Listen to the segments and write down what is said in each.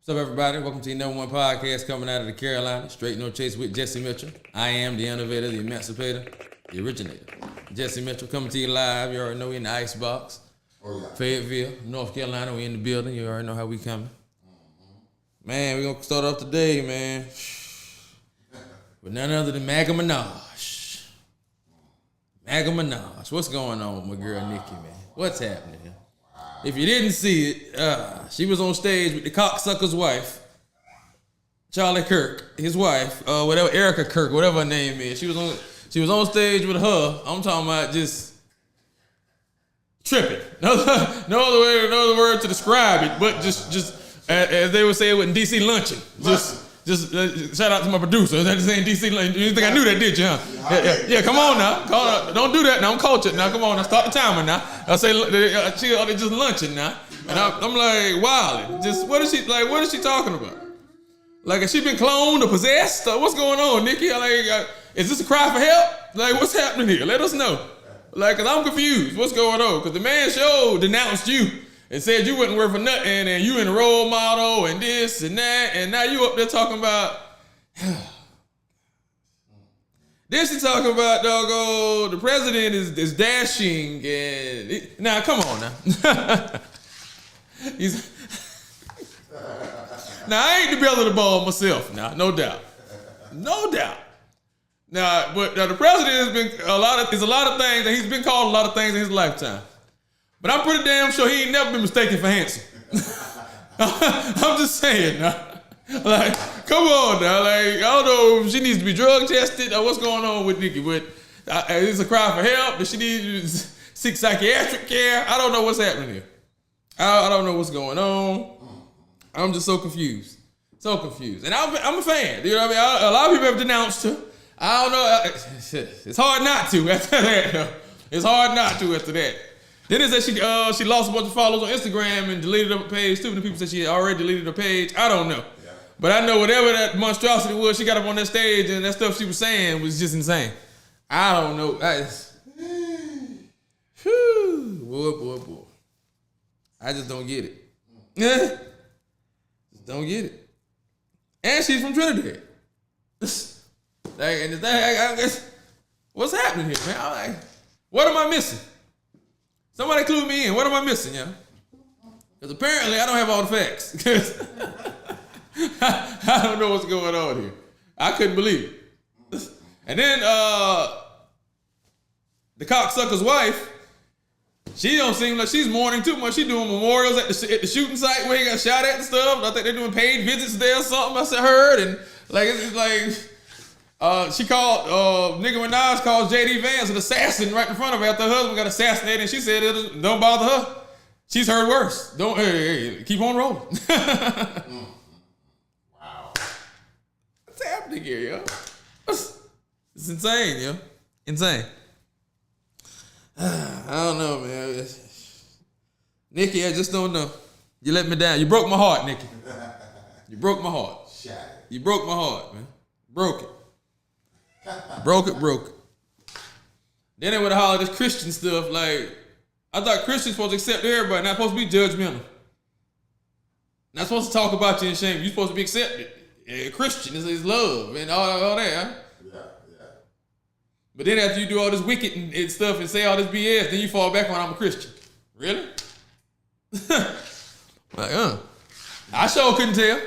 What's up, everybody? Welcome to your #1 podcast coming out of the Carolina, Straight No Chase with Jesse Mitchell. I am the innovator, the emancipator, the originator. Jesse Mitchell coming to you live. You already know we in the icebox. Oh, yeah. Fayetteville, North Carolina, we in the building. You already know how we coming. Man, we gonna start off today, man, with none other than Maga Minaj. Maga Minaj. What's going on with my girl Nikki, man? What's happening here? If you didn't see it, she was on stage with the cocksucker's wife, Charlie Kirk, his wife, whatever, Erica Kirk, whatever her name is. She was on stage with her. I'm talking about just tripping. No other word to describe it, but just as they would say it in DC, lunching. Just shout out to my producer. That just ain't DC. You think I knew that, did you? Huh? Yeah. Come on now. Don't do that now. I'm cultured now. Come on now. Start the timer now. I say she just lunching now, and I'm like, wow. Just what is she like? What is she talking about? Like, has she been cloned or possessed? Or what's going on, Nikki? Like, is this a cry for help? Like, what's happening here? Let us know. Like, cause I'm confused. What's going on? Cause the man show denounced you and said you wasn't worth a nothing, and you in a role model and this and that, and now you up there talking about. Then she talking about doggone the president is dashing and now come on now. Now I ain't the belle of the ball myself now, no doubt. Now, but the president has been a lot of things, and he's been called a lot of things in his lifetime. But I'm pretty damn sure he ain't never been mistaken for handsome. I'm just saying now. Like, come on now. Like, I don't know if she needs to be drug tested or what's going on with Nikki. But it's a cry for help. Does she need to seek psychiatric care? I don't know what's happening here. I don't know what's going on. I'm just so confused. And I'm a fan. You know what I mean? A lot of people have denounced her. I don't know. It's hard not to after that, though. It's hard not to after that. Then it said she lost a bunch of followers on Instagram and deleted her page too. The people said she had already deleted her page. I don't know. Yeah. But I know whatever that monstrosity was, she got up on that stage and that stuff she was saying was just insane. I don't know. Boy. I just don't get it. Just don't get it. And she's from Trinidad. I guess, what's happening here, man? I'm like, what am I missing? Somebody clue me in. What am I missing, y'all? Because apparently I don't have all the facts. Because I don't know what's going on here. I couldn't believe it. And then the cocksucker's wife, she don't seem like she's mourning too much. She doing memorials at the shooting site where he got shot at and stuff. I think they're doing paid visits there or something. I heard, and like it's like. She called, Nicki Minaj called J.D. Vance an assassin right in front of her after her husband got assassinated, and she said, don't bother her. She's heard worse. Don't, keep on rolling. Wow. What's happening here, yo? It's insane, yo. Insane. I don't know, man. Nikki, I just don't know. You let me down. You broke my heart, Nikki. You broke my heart. You broke my heart, man. Broke it. Broke it. Then they would have hollered this Christian stuff. Like, I thought Christians supposed to accept everybody, not supposed to be judgmental. Not supposed to talk about you and shame. You're supposed to be accepted. Christian is love and all that. Huh? Yeah. But then after you do all this wicked and stuff and say all this BS, then you fall back on I'm a Christian. Really? Like, I sure couldn't tell.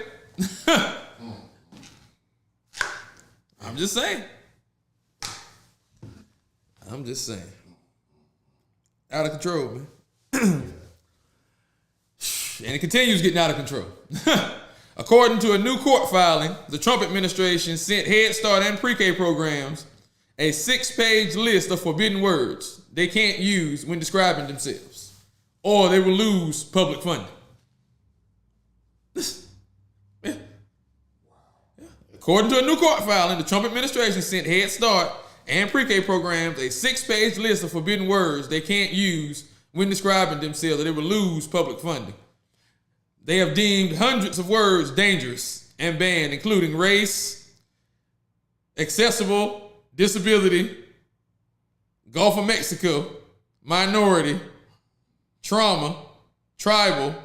I'm just saying. Out of control, man. And it continues getting out of control. According to a new court filing, the Trump administration sent Head Start and pre-K programs a 6-page list of forbidden words they can't use when describing themselves, or they will lose public funding. Yeah. According to a new court filing, the Trump administration sent Head Start and pre-K programs a 6-page list of forbidden words they can't use when describing themselves, or they will lose public funding. They have deemed hundreds of words dangerous and banned, including race, accessible, disability, Gulf of Mexico, minority, trauma, tribal,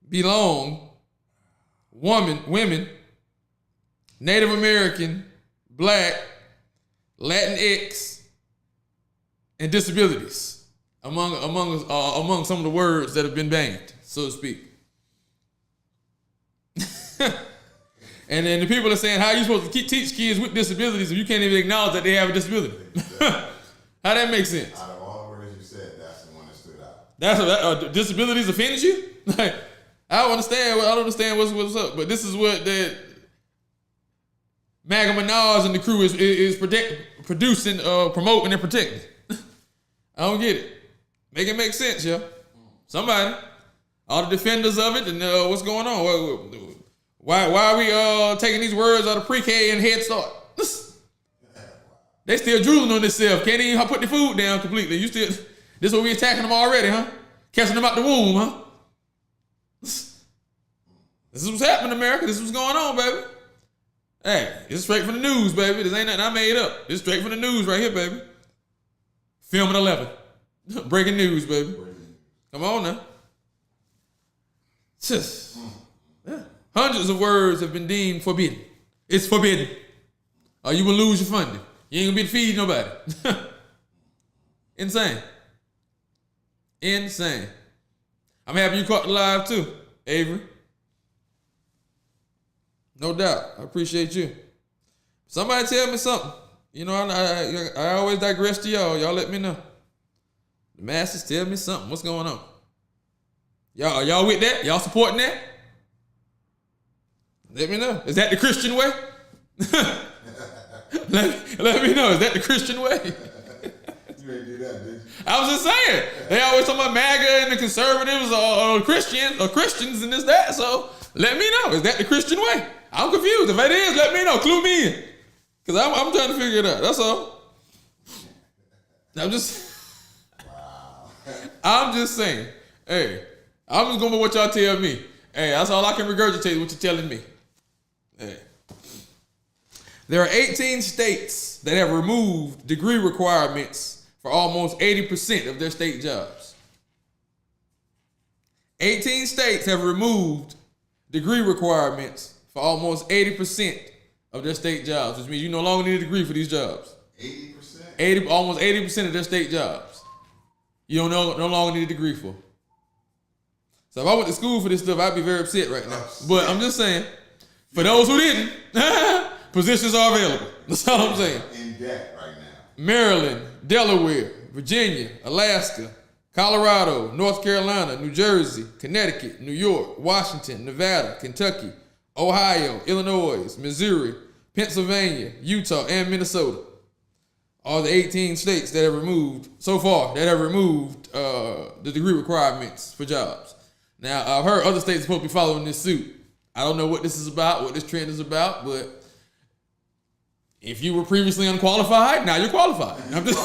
belong women, Native American, Black, Latinx, and disabilities among some of the words that have been banned, so to speak. And then the people are saying, how are you supposed to teach kids with disabilities if you can't even acknowledge that they have a disability? How that make sense? Out of all the words you said, that's the one that stood out. That's disabilities offends you? Like, I don't understand what's up, but this is what the Maga Minaj and the crew is producing, promoting, and protecting. I don't get it. Make it make sense, yo. Somebody, all the defenders of it, and what's going on? Why are we taking these words out of pre-K and Head Start? They still drooling on themselves. Can't even put the food down completely. This is what we attacking them already, huh? Catching them out the womb, huh? This is what's happening in America. This is what's going on, baby. Hey, it's straight from the news, baby. This ain't nothing I made up. It's straight from the news right here, baby. Film at 11. Breaking news, baby. Come on now. Yeah. Hundreds of words have been deemed forbidden. It's forbidden. Or you will lose your funding. You ain't gonna be to feed nobody. Insane. Insane. I'm happy you caught the live too, Avery. No doubt. I appreciate you. Somebody tell me something. You know, I always digress to y'all. Y'all let me know. The masses, tell me something. What's going on? Y'all with that? Y'all supporting that? Let me know. Is that the Christian way? let me know. Is that the Christian way? You ain't do that, did you? I was just saying. They always talk about MAGA and the conservatives or Christians and this, that. So let me know. Is that the Christian way? I'm confused. If it is, let me know. Clue me in. Because I'm trying to figure it out. That's all. I'm just saying. Hey, I'm just going by what y'all tell me. Hey, that's all I can regurgitate what you're telling me. Hey. There are 18 states that have removed degree requirements for almost 80% of their state jobs. 18 states have removed degree requirements for almost 80% of their state jobs, which means you no longer need a degree for these jobs. 80%? Almost 80% of their state jobs. You don't no longer need a degree for. So if I went to school for this stuff, I'd be very upset right now. But I'm just saying, for those who didn't, positions are available. That's all I'm saying. In debt right now. Maryland, Delaware, Virginia, Alaska, Colorado, North Carolina, New Jersey, Connecticut, New York, Washington, Nevada, Kentucky, Ohio, Illinois, Missouri, Pennsylvania, Utah, and Minnesota. All the 18 states that have removed, so far, that have removed the degree requirements for jobs. Now, I've heard other states are supposed to be following this suit. I don't know what this is about, what this trend is about, but if you were previously unqualified, now you're qualified. I'm just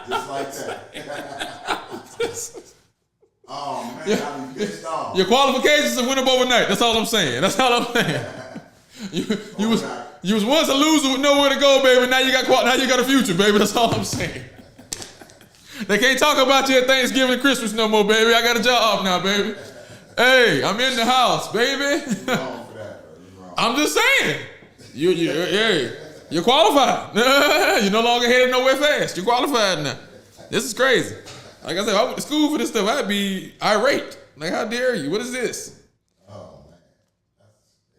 Just like that. Oh, man, I'm pissed off. Your qualifications have went up overnight. That's all I'm saying. That's all I'm saying. You was once a loser with nowhere to go, baby. Now you got a future, baby. That's all I'm saying. They can't talk about you at Thanksgiving and Christmas no more, baby. I got a job now, baby. Hey, I'm in the house, baby. You're wrong for that, bro. You're wrong. I'm just saying. You're qualified. You're no longer headed nowhere fast. You're qualified now. This is crazy. Like I said, if I went to school for this stuff, I'd be irate. Like, how dare you? What is this? Oh, man.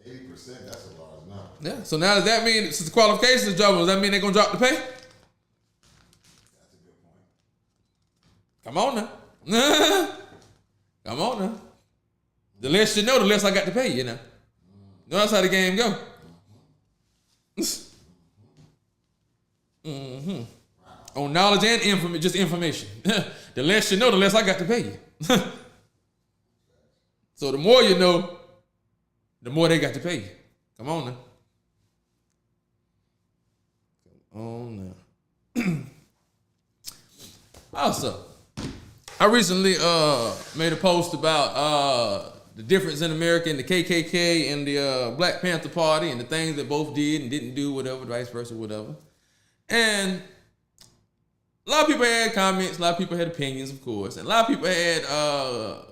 That's 80%. That's a large number. Yeah. So now does that mean, since the qualifications are dropping, does that mean they're going to drop the pay? That's a good point. Come on now. Come on now. The less you know, the less I got to pay you now. No, that's how the game go. Mm-hmm. Wow. On knowledge and just information. The less you know, the less I got to pay you. So the more you know, the more they got to pay you. Come on now. Come on now. Also, I recently made a post about the difference in America and the KKK and the Black Panther Party and the things that both did and didn't do, whatever, vice versa, whatever. And a lot of people had comments, a lot of people had opinions, of course, and a lot of people had,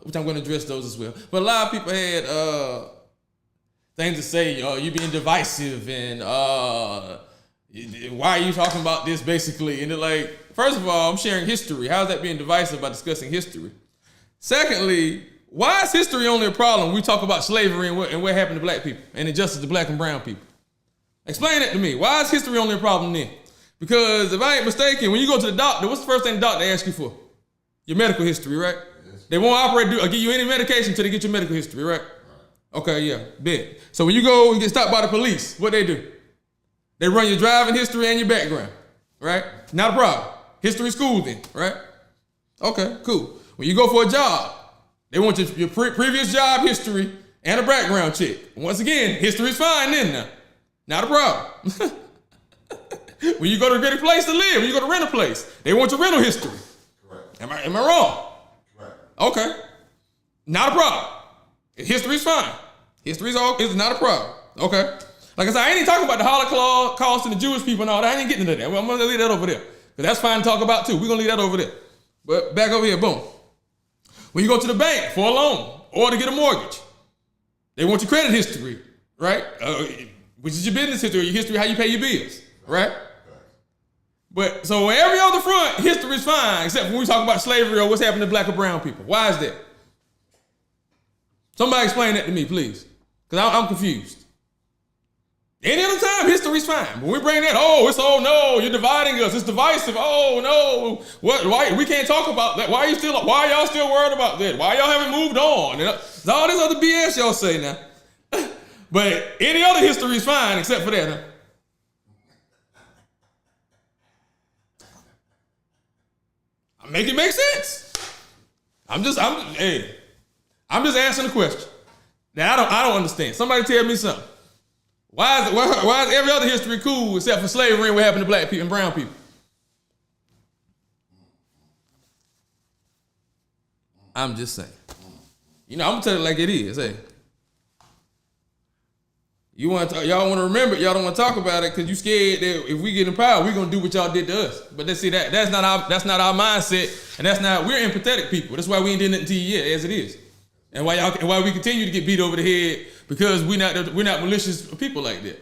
which I'm going to address those as well, but a lot of people had things to say, you being divisive, and why are you talking about this, basically? And they're like, first of all, I'm sharing history. How's that being divisive by discussing history? Secondly, why is history only a problem when we talk about slavery and what happened to black people and injustice to black and brown people? Explain that to me. Why is history only a problem then? Because if I ain't mistaken, when you go to the doctor, what's the first thing the doctor asks you for? Your medical history, right? Yes. They won't operate or give you any medication until they get your medical history, right? Okay, yeah, bet. So when you go and get stopped by the police, what they do? They run your driving history and your background, right? Not a problem. History school then, right? Okay, cool. When you go for a job, they want your previous job history and a background check. Once again, history's fine then now. Not a problem. When you go to get a place to live, when you go to rent a place, they want your rental history. Correct. Am I wrong? Correct. Okay. Not a problem. History's fine. History's not a problem. Okay. Like I said, I ain't even talking about the Holocaust and the Jewish people and all that. I ain't getting into that. I'm gonna leave that over there. Because that's fine to talk about too. We're gonna leave that over there. But back over here, boom. When you go to the bank for a loan or to get a mortgage, they want your credit history, right? Which is your business history, your history, how you pay your bills, right? But so on every other front, history is fine, except when we talk about slavery or what's happened to black or brown people. Why is that? Somebody explain that to me, please. Because I'm confused. Any other time, history's fine. When we bring that, no, you're dividing us. It's divisive. Oh no, why we can't talk about that? Why are y'all still worried about that? Why y'all haven't moved on? There's all this other BS y'all say now. But any other history is fine except for that, huh? Make it make sense. I'm just asking a question. Now I don't understand. Somebody tell me something. Why is every other history cool except for slavery and what happened to black people and brown people? I'm just saying. I'm gonna tell it like it is. Hey, y'all want to remember it. Y'all don't want to talk about it because you scared that if we get in power, we're gonna do what y'all did to us. But that's not our mindset, and we're empathetic people. That's why we ain't did nothing to you yet, as it is, and why we continue to get beat over the head because we're not malicious people like that.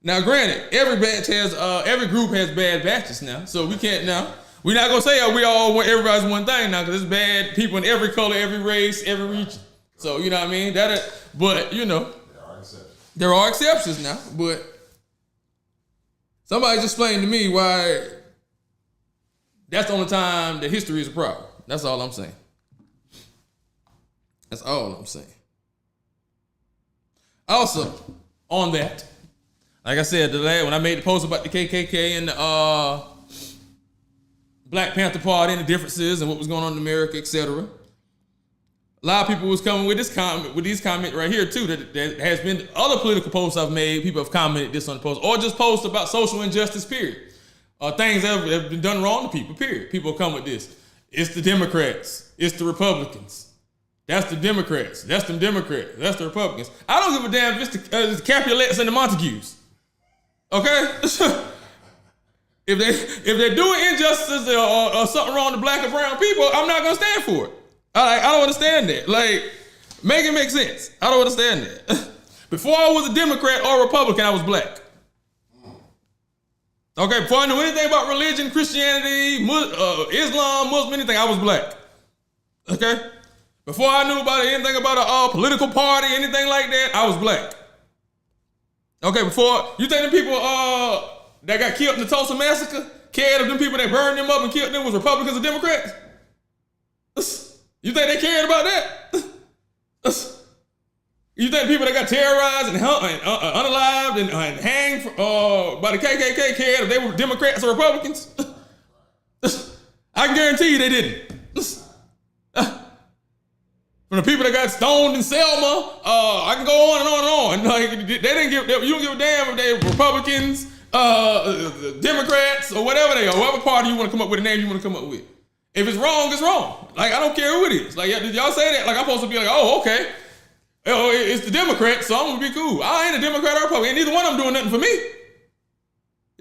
Now, granted, every group has bad batches now, so we can't now. We're not gonna say everybody's one thing now because there's bad people in every color, every race, every region. So you know what I mean. There are exceptions now, but somebody just explain to me why that's the only time that history is a problem. That's all I'm saying. That's all I'm saying. Also, on that, like I said, when I made the post about the KKK and the Black Panther Party and the differences and what was going on in America, etc., a lot of people was coming with these comments right here too. That has been other political posts I've made. People have commented this on the post, or just posts about social injustice. Period. Things that have been done wrong to people. Period. People come with this. It's the Democrats. It's the Republicans. That's the Democrats. That's the Democrats. That's the Republicans. I don't give a damn if it's the Capulets and the Montagues. Okay. If they're doing injustices or something wrong to black or brown people, I'm not gonna stand for it. I don't understand that. Like, make it make sense. I don't understand that. Before I was a Democrat or Republican, I was black. Okay, before I knew anything about religion, Christianity, Islam, Muslim, anything, I was black. Okay? Before I knew about anything about a political party, anything like that, I was black. Okay, before, you think the people that got killed in the Tulsa Massacre cared of them people that burned them up and killed them was Republicans or Democrats? You think they cared about that? You think people that got terrorized and unalived and hanged by the KKK cared if they were Democrats or Republicans? I can guarantee you they didn't. From the people that got stoned in Selma, I can go on and on and on. Like, you don't give a damn if they were Republicans, Democrats, or whatever they are, whatever party you want to come up with, a name you want to come up with. If it's wrong, it's wrong. Like, I don't care who it is. Like, did y'all say that? Like, I'm supposed to be like, oh, okay. Oh, it's the Democrats, so I'm gonna be cool. I ain't a Democrat or Republican. Neither one of them doing nothing for me.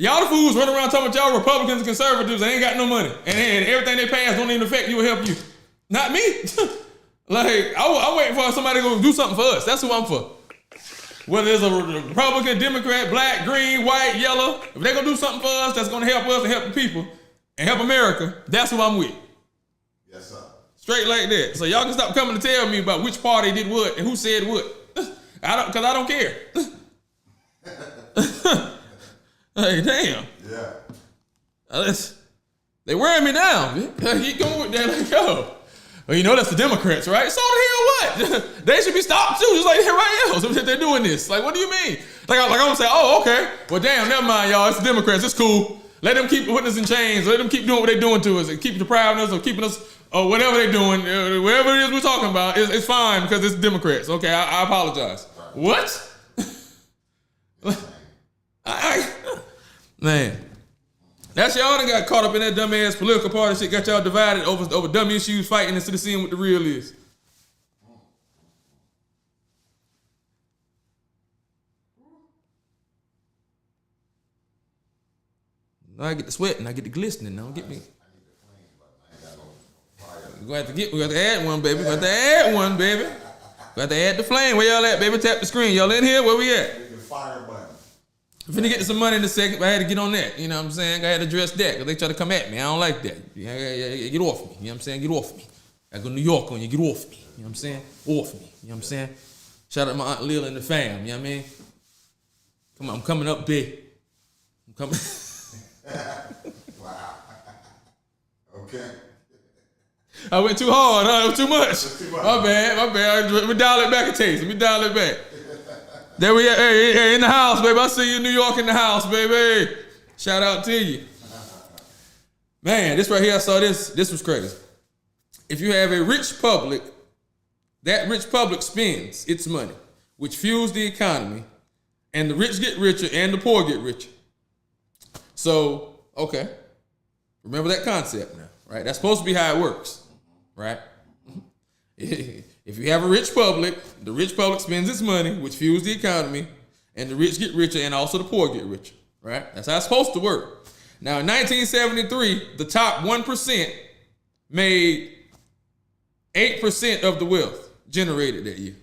Y'all the fools running around talking about y'all Republicans and conservatives. They ain't got no money, and everything they pass don't even affect you or help you. Not me. Like I'm waiting for somebody to go do something for us. That's who I'm for. Whether it's a Republican, Democrat, black, green, white, yellow, if they're gonna do something for us that's gonna help us and help the people and help America, that's who I'm with. Yes, sir. Straight like that. So y'all can stop coming to tell me about which party did what and who said what. Because I don't care. Hey, damn. Yeah. They wearing me down. Keep going with that. Like, yo. Well, you know that's the Democrats, right? So the hell what? They should be stopped too, just like everybody else. If they're doing this. Like, what do you mean? Like I'm gonna say, oh, okay. Well, damn, never mind, y'all. It's the Democrats. It's cool. Let them keep putting us in chains. Let them keep doing what they're doing to us and keep depriving us or keeping us or whatever they're doing. Whatever it is we're talking about, it's fine because it's Democrats. Okay, I apologize. What? Man. That's y'all that got caught up in that dumbass political party shit, got y'all divided over dumb issues fighting instead of seeing what the real is. Now I get the sweating, I get the glistening. Don't get me. I need the flame, but I ain't got no fire. We got to add one, baby. We got to add one, baby. We got to add the flame. Where y'all at, baby? Tap the screen. Y'all in here? Where we at? I need the fire button. I'm finna get some money in a second, but I had to get on that. You know what I'm saying? I had to address that because they try to come at me. I don't like that. Yeah, get off me. You know what I'm saying? Get off me. I go to New York on you. Get off me. You know what I'm saying? Off me. You know what I'm saying? Shout out to my Aunt Lil and the fam. You know what I mean? Come on, I'm coming up big. I'm coming. Wow. Okay. I went too hard, huh? It was too much. My bad. Let me dial it back a taste. Let me dial it back. There we are. Hey, in the house, baby. I see you in New York in the house, baby. Shout out to you. Man, this right here, I saw this. This was crazy. If you have a rich public, that rich public spends its money, which fuels the economy, and the rich get richer and the poor get richer. So, okay. Remember that concept now, right? That's supposed to be how it works, right? If you have a rich public, the rich public spends its money, which fuels the economy, and the rich get richer and also the poor get richer, right? That's how it's supposed to work. Now, in 1973, the top 1% made 8% of the wealth generated that year.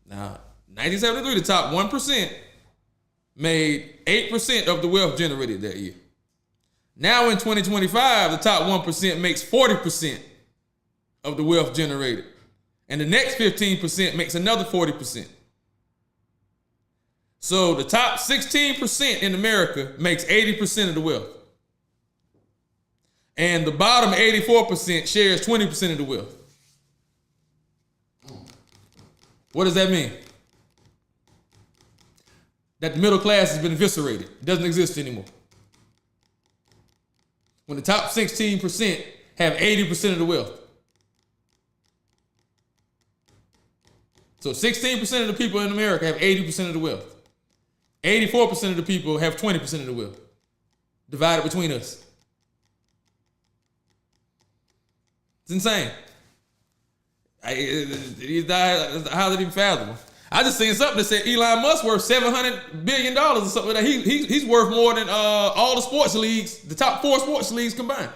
Now, 1973, the top 1% made 8% of the wealth generated that year. Now in 2025, the top 1% makes 40% of the wealth generated. And the next 15% makes another 40%. So the top 16% in America makes 80% of the wealth. And the bottom 84% shares 20% of the wealth. What does that mean? That the middle class has been eviscerated. It doesn't exist anymore. When the top 16% have 80% of the wealth. So 16% of the people in America have 80% of the wealth. 84% of the people have 20% of the wealth. Divided between us. It's insane. How's it even fathomable? I just seen something that said Elon Musk worth $700 billion or something like that. He's worth more than all the sports leagues, the top 4 sports leagues combined.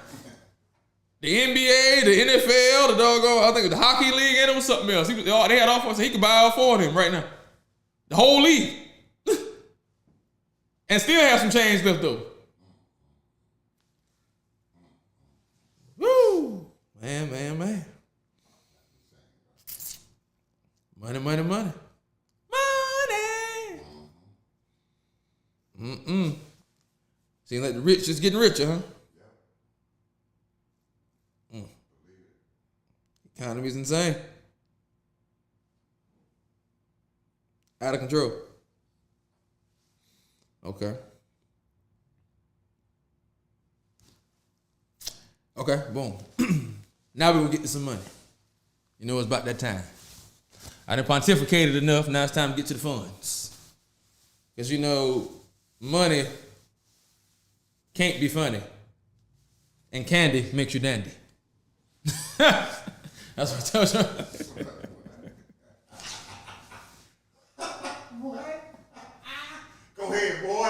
The NBA, the NFL, the doggone, I think the hockey league, and it was something else. They had offers, so he could buy all 4 of them right now. The whole league. And still have some change left over. Woo! Man. Money. Seems like the rich is getting richer, huh? Economy's insane. Out of control. Okay, boom. Now we're gonna get to some money. You know, it's about that time. I done pontificated enough, now it's time to get to the funds. Because you know, money can't be funny. And candy makes you dandy. That's what I told you. Go ahead, boy.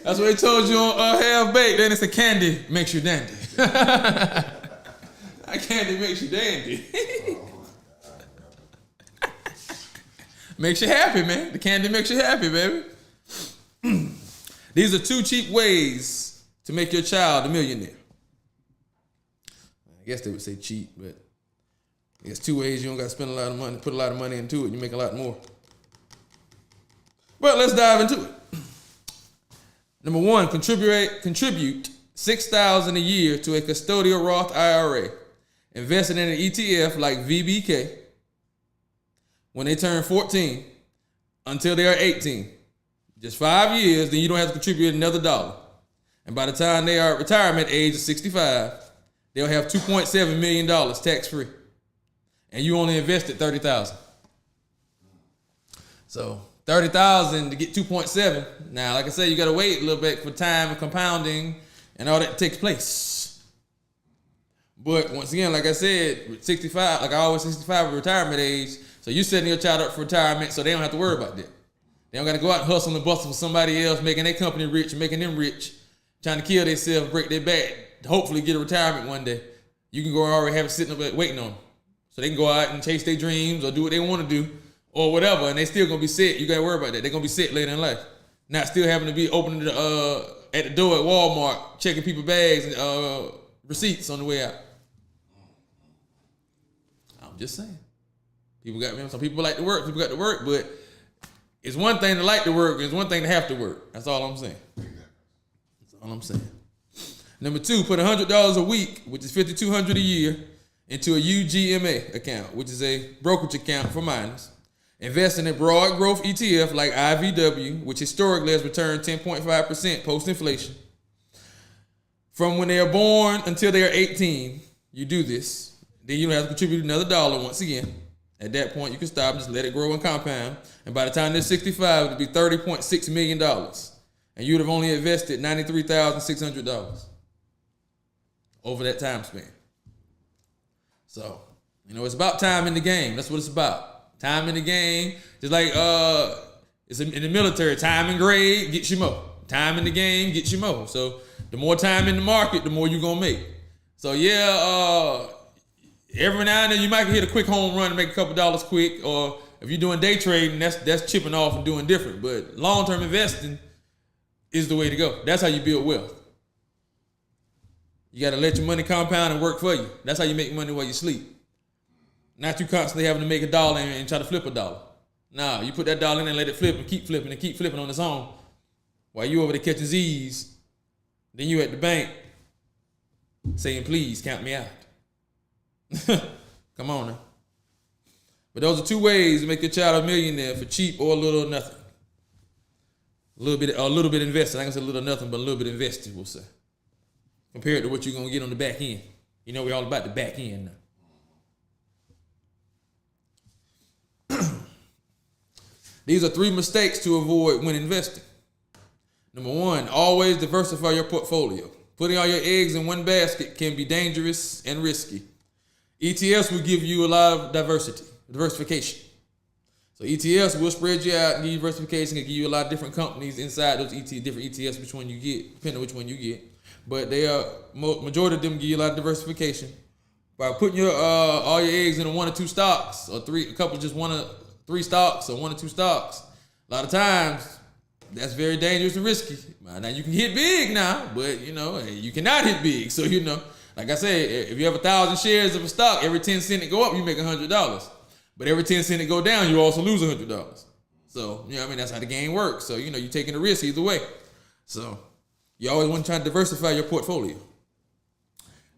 That's what they told you on Half Baked. Then it's a candy makes you dandy. That candy makes you dandy. Makes you happy, man. The candy makes you happy, baby. These are 2 cheap ways to make your child a millionaire. I guess they would say cheap, but it's 2 ways you don't got to spend a lot of money, put a lot of money into it. You make a lot more. But let's dive into it. Number 1, contribute $6,000 a year to a custodial Roth IRA, invested in an ETF like VBK when they turn 14 until they are 18. Just 5 years, then you don't have to contribute another dollar. And by the time they are at retirement age of 65, they'll have $2.7 million tax-free. And you only invested $30,000. So $30,000 to get 2.7. Now, like I said, you got to wait a little bit for time and compounding and all that takes place. But once again, like I said, with 65, like I always 65 retirement age, so you're setting your child up for retirement so they don't have to worry about that. They don't got to go out and hustle and bustle for somebody else, making their company rich, making them rich, trying to kill themselves, break their back, to hopefully get a retirement one day. You can go already have it sitting up there waiting on them. So they can go out and chase their dreams or do what they want to do or whatever, and they still going to be set. You got to worry about that. They're going to be set later in life. Not still having to be opening the, at the door at Walmart, checking people's bags and receipts on the way out. I'm just saying. Some people like to work, people got to work, but it's one thing to like to work, it's one thing to have to work. That's all I'm saying. That's all I'm saying. Number 2, put $100 a week, which is $5,200 a year, into a UGMA account, which is a brokerage account for minors. Invest in a broad growth ETF like IVW, which historically has returned 10.5% post-inflation. From when they are born until they are 18, you do this. Then you don't have to contribute another dollar once again. At that point, you can stop and just let it grow and compound. And by the time they're 65, it'll be $30.6 million. And you'd have only invested $93,600 over that time span. So, it's about time in the game. That's what it's about. Time in the game. Just like it's in the military, time in grade gets you more. Time in the game gets you more. So the more time in the market, the more you're going to make. So yeah, every now and then you might hit a quick home run and make a couple dollars quick. Or if you're doing day trading, that's chipping off and doing different. But long-term investing is the way to go. That's how you build wealth. You got to let your money compound and work for you. That's how you make money while you sleep. Not you constantly having to make a dollar and try to flip a dollar. Nah, you put that dollar in and let it flip and keep flipping on its own. While you over there catching Z's, then you at the bank saying, please count me out. Come on now. But those are 2 ways to make your child a millionaire for cheap or a little or nothing. A little bit invested. I ain't gonna say a little or nothing, but a little bit invested, we'll say. Compared to what you're gonna get on the back end. We're all about the back end now. These are 3 mistakes to avoid when investing. Number 1, always diversify your portfolio. Putting all your eggs in one basket can be dangerous and risky. ETFs will give you a lot of diversification. So ETFs will spread you out and give you diversification and give you a lot of different companies inside those different ETFs, which one you get, depending on which one you get. But they are majority of them give you a lot of diversification. By putting your all your eggs in 1 or 2 stocks, or 3 stocks, or 1 or 2 stocks, a lot of times that's very dangerous and risky. Now you can hit big now, but you cannot hit big. So like I said, if you have 1,000 shares of a stock, every 10 cents it go up, you make $100. But every 10 cents it go down, you also lose $100. So that's how the game works. So you're taking a risk either way. So you always want to try to diversify your portfolio.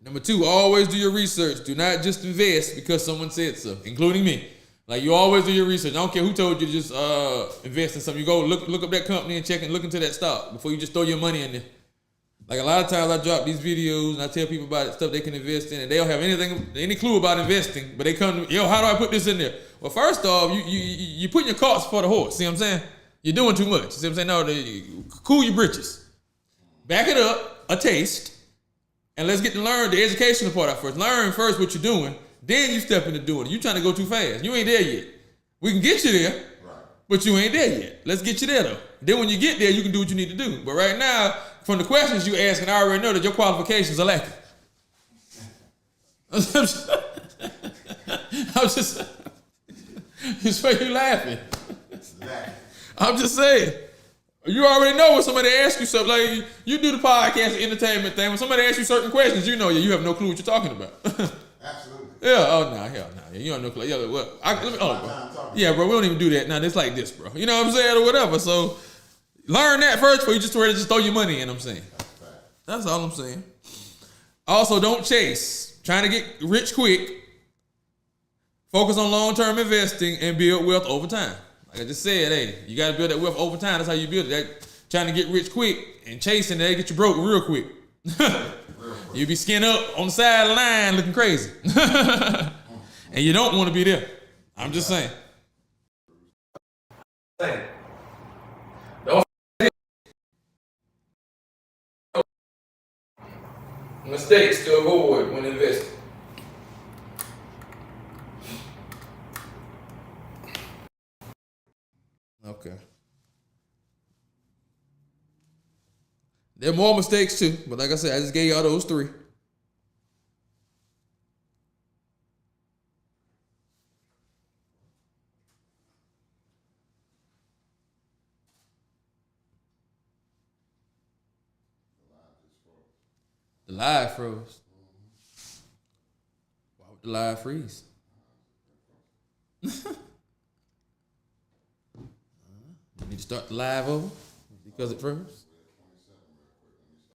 Number 2, always do your research. Do not just invest because someone said so, including me. Like, you always do your research. I don't care who told you to just invest in something. You go look up that company and check and look into that stock before you just throw your money in there. Like, a lot of times I drop these videos and I tell people about stuff they can invest in, and they don't have any clue about investing, but they come to me, how do I put this in there? Well, first off, you putting your carts before the horse. See what I'm saying? You're doing too much. See what I'm saying? No, cool your britches. Back it up, a taste, and let's get to learn the educational part out first. Learn first what you're doing, then you step into doing it. You're trying to go too fast. You ain't there yet. We can get you there, right, But you ain't there yet. Let's get you there though. Then when you get there, you can do what you need to do. But right now, from the questions you asking, I already know that your qualifications are lacking. I'm just why you laughing? I'm just saying. You already know when somebody asks you something, like you do the podcast entertainment thing. When somebody asks you certain questions, you know you have no clue what you're talking about. Absolutely. Yeah. Oh no. Hell no. You don't know. Yeah. Well, bro. Yeah, bro. We don't even do that. Now it's like this, bro. You know what I'm saying, or whatever. So learn that first before you just ready to just throw your money in. I'm saying. That's all I'm saying. Also, don't chase. Trying to get rich quick. Focus on long-term investing and build wealth over time. Like I just said, hey, you got to build that wealth over time. That's how you build it. That trying to get rich quick and chasing that get you broke real quick. You be skinned up on the side of the line looking crazy. And you don't want to be there. I'm just saying. Don't mistakes to avoid when investing. Okay. There are more mistakes too, but like I said, I just gave y'all those three. The live froze. Why would the live freeze? You need to start the live over because it froze.